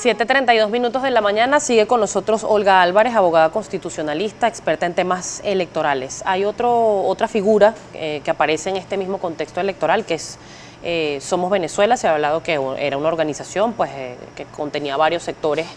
7:32 de la mañana, sigue con nosotros Olga Álvarez, abogada constitucionalista, experta en temas electorales. Hay otra figura que aparece en este mismo contexto electoral, que es Somos Venezuela. Se ha hablado que era una organización que contenía varios sectores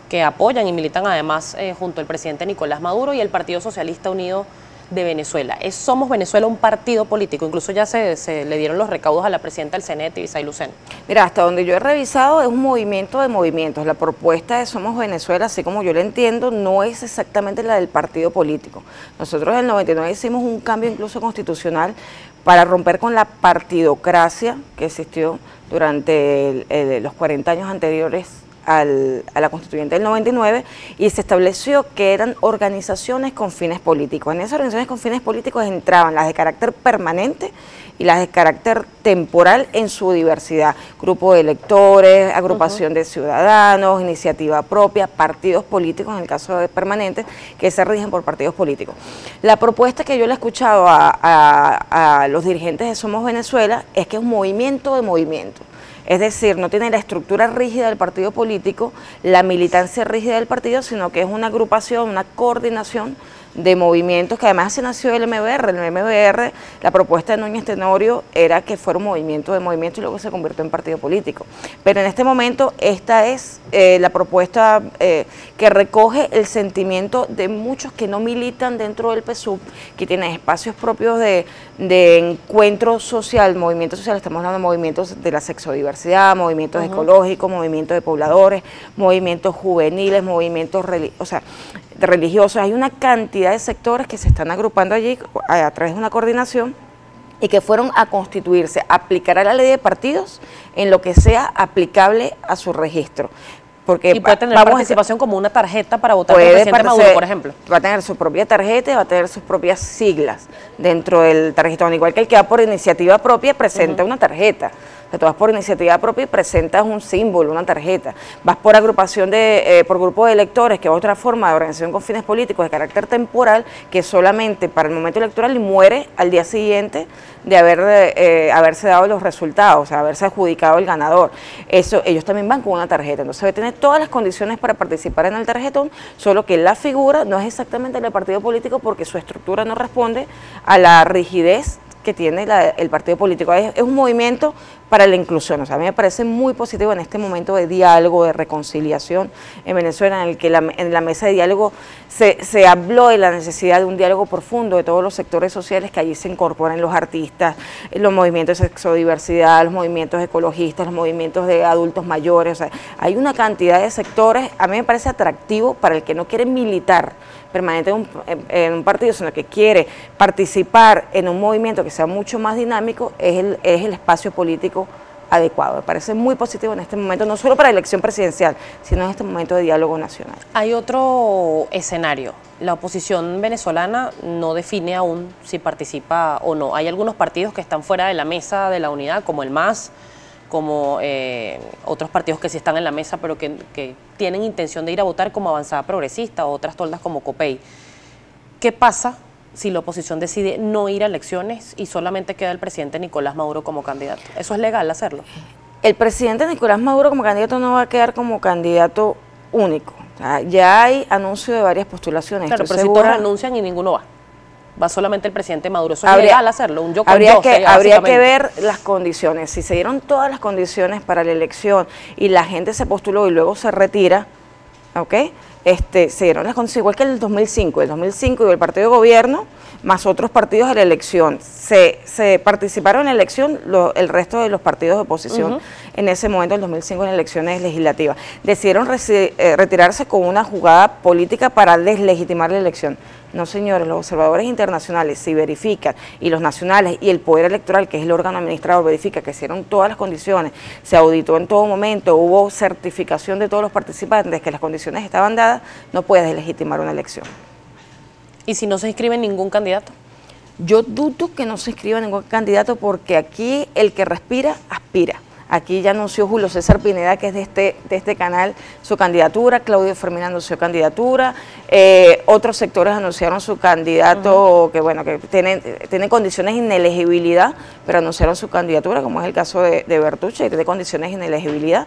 que apoyan y militan además junto al presidente Nicolás Maduro y el Partido Socialista Unido de Venezuela. ¿Es Somos Venezuela un partido político? Incluso ya se le dieron los recaudos a la presidenta del CNE, Ibisay Lucena. Mira, hasta donde yo he revisado es un movimiento de movimientos. La propuesta de Somos Venezuela, así como yo la entiendo, no es exactamente la del partido político. Nosotros en el 99 hicimos un cambio incluso constitucional para romper con la partidocracia que existió durante los 40 años anteriores a la constituyente del 99, y se estableció que eran organizaciones con fines políticos. En esas organizaciones con fines políticos entraban las de carácter permanente y las de carácter temporal en su diversidad: grupo de electores, agrupación de ciudadanos, iniciativa propia, partidos políticos en el caso de permanentes, que se rigen por partidos políticos. La propuesta que yo le he escuchado a los dirigentes de Somos Venezuela es que es un movimiento de movimientos. Es decir, no tiene la estructura rígida del partido político, la militancia rígida del partido, sino que es una agrupación, una coordinación de movimientos, que además se nació el MBR. El MBR, la propuesta de Núñez Tenorio era que fuera un movimiento de movimientos y luego se convirtió en partido político. Pero en este momento esta es la propuesta que recoge el sentimiento de muchos que no militan dentro del PSUV, que tienen espacios propios de encuentro social, movimiento social. Estamos hablando de movimientos de la sexodiversidad, movimientos ecológicos, movimientos de pobladores, movimientos juveniles, movimientos religiosos. Hay una cantidad de sectores que se están agrupando allí a través de una coordinación y que fueron a constituirse, a aplicar a la ley de partidos en lo que sea aplicable a su registro. Porque y puede tener participación como una tarjeta para votar por el presidente Maduro, por ejemplo. Va a tener su propia tarjeta y va a tener sus propias siglas dentro del tarjetón. Igual que el que va por iniciativa propia presenta una tarjeta. O sea, tú vas por iniciativa propia y presentas un símbolo, una tarjeta. Vas por agrupación por grupo de electores, que es otra forma de organización con fines políticos de carácter temporal, que solamente para el momento electoral y muere al día siguiente de haberse dado los resultados, o sea, haberse adjudicado el ganador. Ellos también van con una tarjeta. Entonces debe tener todas las condiciones para participar en el tarjetón, solo que la figura no es exactamente la del partido político porque su estructura no responde a la rigidez que tiene el partido político. Es un movimiento para la inclusión. O sea, a mí me parece muy positivo en este momento de diálogo, de reconciliación en Venezuela, en el que en la mesa de diálogo se habló de la necesidad de un diálogo profundo de todos los sectores sociales, que allí se incorporan los artistas, los movimientos de sexodiversidad, los movimientos ecologistas, los movimientos de adultos mayores. O sea, hay una cantidad de sectores. A mí me parece atractivo para el que no quiere militar permanente en un partido, sino que quiere participar en un movimiento que sea mucho más dinámico. Es el espacio político adecuado. Me parece muy positivo en este momento, no solo para la elección presidencial, sino en este momento de diálogo nacional. Hay otro escenario. La oposición venezolana no define aún si participa o no. Hay algunos partidos que están fuera de la mesa de la unidad, como el MAS, como otros partidos que sí están en la mesa, pero que tienen intención de ir a votar, como Avanzada Progresista o otras toldas como COPEI. ¿Qué pasa si la oposición decide no ir a elecciones y solamente queda el presidente Nicolás Maduro como candidato? ¿Eso es legal hacerlo? El presidente Nicolás Maduro como candidato no va a quedar como candidato único. O sea, ya hay anuncio de varias postulaciones. Claro, pero si todos anuncian y ninguno va. Va solamente el presidente Maduro. ¿Eso es legal hacerlo? Un yo con yo. Habría que ver las condiciones. Si se dieron todas las condiciones para la elección y la gente se postuló y luego se retira, ¿ok? Se dieron las condiciones, igual que en el 2005. El 2005 y el partido de gobierno, más otros partidos de la elección. Se participaron en la elección el resto de los partidos de oposición en ese momento, en el 2005, en las elecciones legislativas. Decidieron retirarse con una jugada política para deslegitimar la elección. No, señores, los observadores internacionales, si verifican, y los nacionales y el Poder Electoral, que es el órgano administrador, verifica que hicieron todas las condiciones, se auditó en todo momento, hubo certificación de todos los participantes, que las condiciones estaban dadas, no puedes deslegitimar una elección. ¿Y si no se inscribe ningún candidato? Yo dudo que no se inscriba ningún candidato, porque aquí el que respira, aspira. Aquí ya anunció Julio César Pineda, que es de este canal, su candidatura. Claudio Fermín anunció candidatura. Otros sectores anunciaron su candidato, que bueno, que tienen condiciones de inelegibilidad, pero anunciaron su candidatura, como es el caso de Bertucci, que tiene condiciones de inelegibilidad.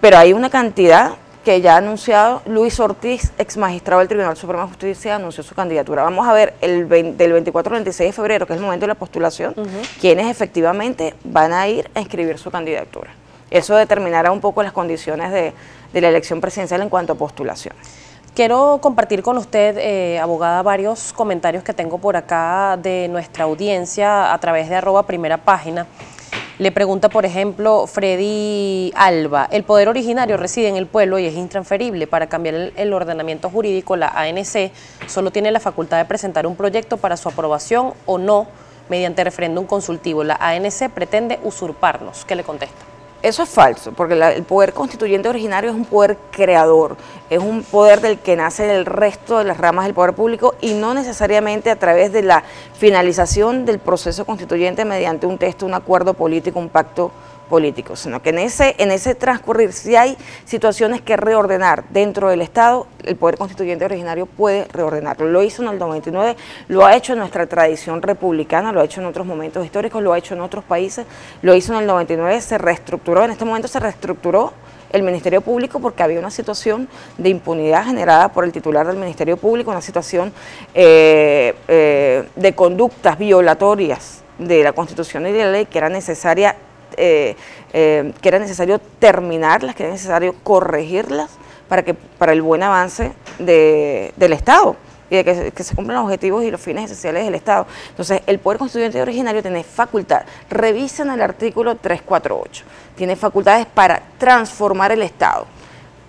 Pero hay una cantidad que ya ha anunciado, Luis Ortiz, ex magistrado del Tribunal Supremo de Justicia, anunció su candidatura. Vamos a ver del 24 al 26 de febrero, que es el momento de la postulación, quienes efectivamente van a ir a inscribir su candidatura. Eso determinará un poco las condiciones de la elección presidencial en cuanto a postulaciones. Quiero compartir con usted, abogada, varios comentarios que tengo por acá de nuestra audiencia a través de @primerapágina. Le pregunta, por ejemplo, Freddy Alba, el poder originario reside en el pueblo y es intransferible. Para cambiar el ordenamiento jurídico, la ANC solo tiene la facultad de presentar un proyecto para su aprobación o no mediante referéndum consultivo. La ANC pretende usurparnos. ¿Qué le contesta? Eso es falso, porque el poder constituyente originario es un poder creador, es un poder del que nace el resto de las ramas del poder público y no necesariamente a través de la finalización del proceso constituyente mediante un texto, un acuerdo político, un pacto político, sino que en ese transcurrir, si hay situaciones que reordenar dentro del Estado, el poder constituyente originario puede reordenarlo. Lo hizo en el 99, lo ha hecho en nuestra tradición republicana, lo ha hecho en otros momentos históricos, lo ha hecho en otros países, lo hizo en el 99, se reestructuró, en este momento se reestructuró el Ministerio Público porque había una situación de impunidad generada por el titular del Ministerio Público, una situación de conductas violatorias de la Constitución y de la ley que era necesario terminarlas, que era necesario corregirlas para el buen avance del Estado y de que se cumplan los objetivos y los fines esenciales del Estado. Entonces, el Poder Constituyente originario tiene facultad, revisen el artículo 348, tiene facultades para transformar el Estado,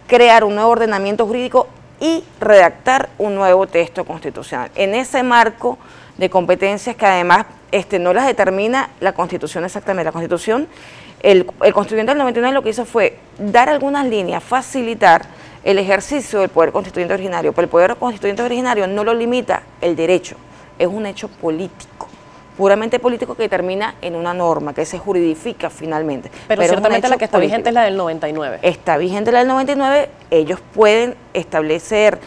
crear un nuevo ordenamiento jurídico y redactar un nuevo texto constitucional. En ese marco de competencias que además no las determina la Constitución exactamente. La Constitución, el Constituyente del 99 lo que hizo fue dar algunas líneas, facilitar el ejercicio del poder constituyente originario, pero el poder constituyente originario no lo limita el derecho, es un hecho político, puramente político que termina en una norma, que se juridifica finalmente. Pero ciertamente la que está vigente es la del 99. Está vigente la del 99, ellos pueden establecer,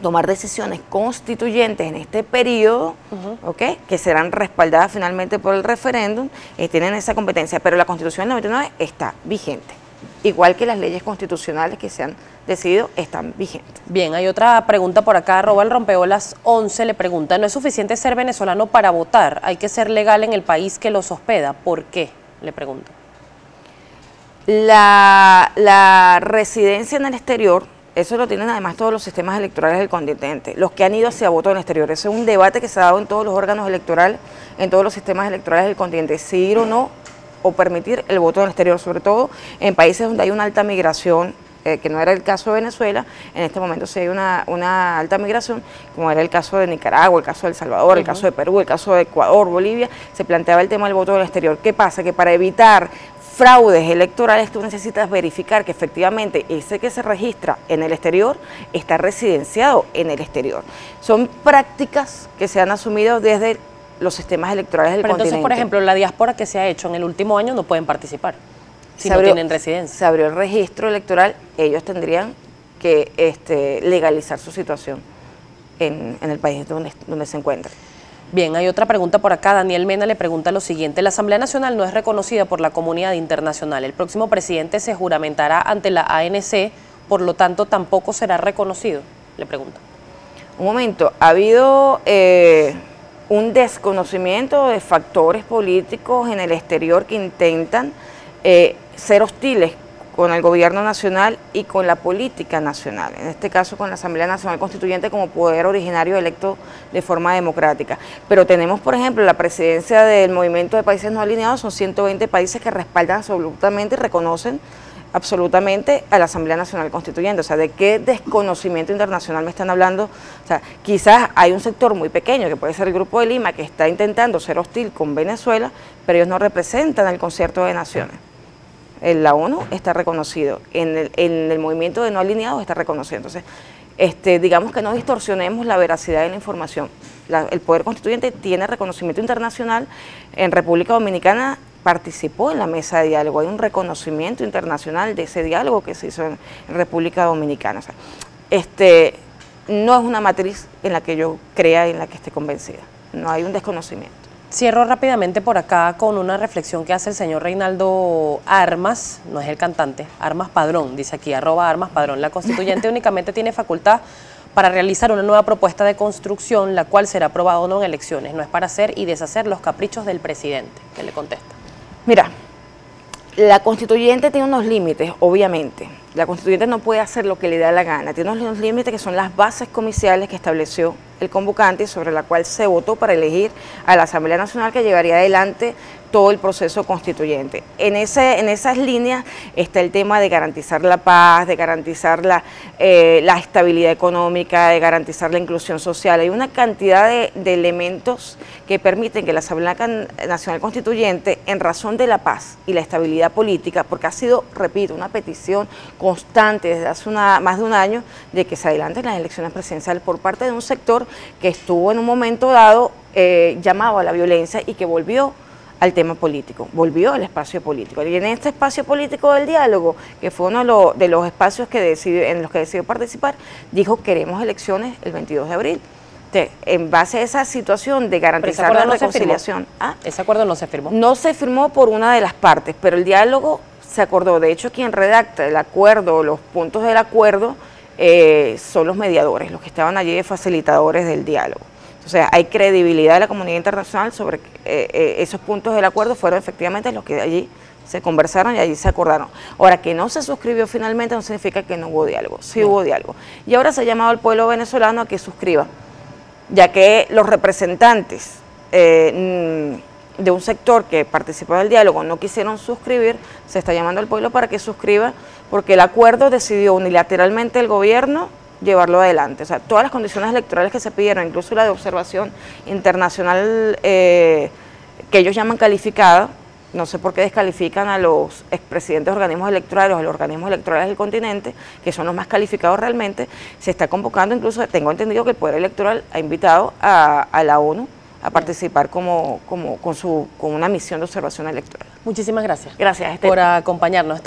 tomar decisiones constituyentes en este periodo, ¿okay?, que serán respaldadas finalmente por el referéndum, tienen esa competencia, pero la Constitución del 99 está vigente, igual que las leyes constitucionales que se han decidido están vigentes. Bien, hay otra pregunta por acá, @rompeolas11 le pregunta, ¿no es suficiente ser venezolano para votar? Hay que ser legal en el país que los hospeda, ¿por qué? Le pregunto. La residencia en el exterior, eso lo tienen además todos los sistemas electorales del continente, los que han ido hacia voto en el exterior. Ese es un debate que se ha dado en todos los órganos electorales, en todos los sistemas electorales del continente, si ir o no, o permitir el voto en el exterior, sobre todo en países donde hay una alta migración, que no era el caso de Venezuela. En este momento sí hay una alta migración, como era el caso de Nicaragua, el caso de El Salvador, el caso de Perú, el caso de Ecuador, Bolivia, se planteaba el tema del voto en el exterior. ¿Qué pasa? Que para evitar fraudes electorales tú necesitas verificar que efectivamente ese que se registra en el exterior está residenciado en el exterior. Son prácticas que se han asumido desde los sistemas electorales del continente. Entonces, por ejemplo, la diáspora que se ha hecho en el último año no pueden participar si no tienen residencia. Se abrió el registro electoral, ellos tendrían que legalizar su situación en el país donde se encuentran. Bien, hay otra pregunta por acá. Daniel Mena le pregunta lo siguiente. La Asamblea Nacional no es reconocida por la comunidad internacional. El próximo presidente se juramentará ante la ANC, por lo tanto tampoco será reconocido. Le pregunto. Un momento, ha habido un desconocimiento de factores políticos en el exterior que intentan ser hostiles con el gobierno nacional y con la política nacional, en este caso con la Asamblea Nacional Constituyente como poder originario electo de forma democrática. Pero tenemos, por ejemplo, la presidencia del Movimiento de Países No Alineados, son 120 países que respaldan absolutamente y reconocen absolutamente a la Asamblea Nacional Constituyente. O sea, ¿de qué desconocimiento internacional me están hablando? O sea, quizás hay un sector muy pequeño, que puede ser el Grupo de Lima, que está intentando ser hostil con Venezuela, pero ellos no representan el concierto de naciones. En la ONU está reconocido, en el movimiento de no alineados está reconocido. Entonces, digamos que no distorsionemos la veracidad de la información. El Poder Constituyente tiene reconocimiento internacional. En República Dominicana participó en la mesa de diálogo, hay un reconocimiento internacional de ese diálogo que se hizo en República Dominicana. O sea, no es una matriz en la que yo crea y en la que esté convencida, no hay un desconocimiento. Cierro rápidamente por acá con una reflexión que hace el señor Reinaldo Armas, no es el cantante, Armas Padrón, dice aquí, @Armas Padrón. La constituyente únicamente tiene facultad para realizar una nueva propuesta de construcción, la cual será aprobada o no en elecciones. No es para hacer y deshacer los caprichos del presidente. ¿Qué le contesta? Mira, la constituyente tiene unos límites, obviamente. La constituyente no puede hacer lo que le da la gana. Tiene unos límites que son las bases comiciales que estableció el convocante y sobre la cual se votó para elegir a la Asamblea Nacional que llevaría adelante todo el proceso constituyente. En esas líneas está el tema de garantizar la paz, de garantizar la estabilidad económica, de garantizar la inclusión social. Hay una cantidad de elementos que permiten que la Asamblea Nacional Constituyente, en razón de la paz y la estabilidad política, porque ha sido, repito, una petición constante desde hace más de un año de que se adelanten las elecciones presidenciales por parte de un sector que estuvo en un momento dado llamado a la violencia y que volvió al tema político, volvió al espacio político. Y en este espacio político del diálogo, que fue uno de los espacios en los que decidió participar, dijo: queremos elecciones el 22 de abril. Entonces, en base a esa situación de garantizar la reconciliación. ¿Ese acuerdo no se firmó? No se firmó por una de las partes, pero el diálogo se acordó. De hecho, quien redacta el acuerdo, los puntos del acuerdo, son los mediadores, los que estaban allí de facilitadores del diálogo. O sea, hay credibilidad de la comunidad internacional sobre esos puntos del acuerdo fueron efectivamente los que allí se conversaron y allí se acordaron. Ahora, que no se suscribió finalmente no significa que no hubo diálogo, sí hubo diálogo. Y ahora se ha llamado al pueblo venezolano a que suscriba, ya que los representantes de un sector que participó del diálogo no quisieron suscribir, se está llamando al pueblo para que suscriba, porque el acuerdo decidió unilateralmente el gobierno llevarlo adelante. O sea, todas las condiciones electorales que se pidieron, incluso la de observación internacional que ellos llaman calificada, no sé por qué descalifican a los expresidentes de organismos electorales, a los organismos electorales del continente, que son los más calificados realmente. Se está convocando, incluso tengo entendido que el Poder Electoral ha invitado a la ONU a participar con una misión de observación electoral. Muchísimas gracias. Gracias, por acompañarnos.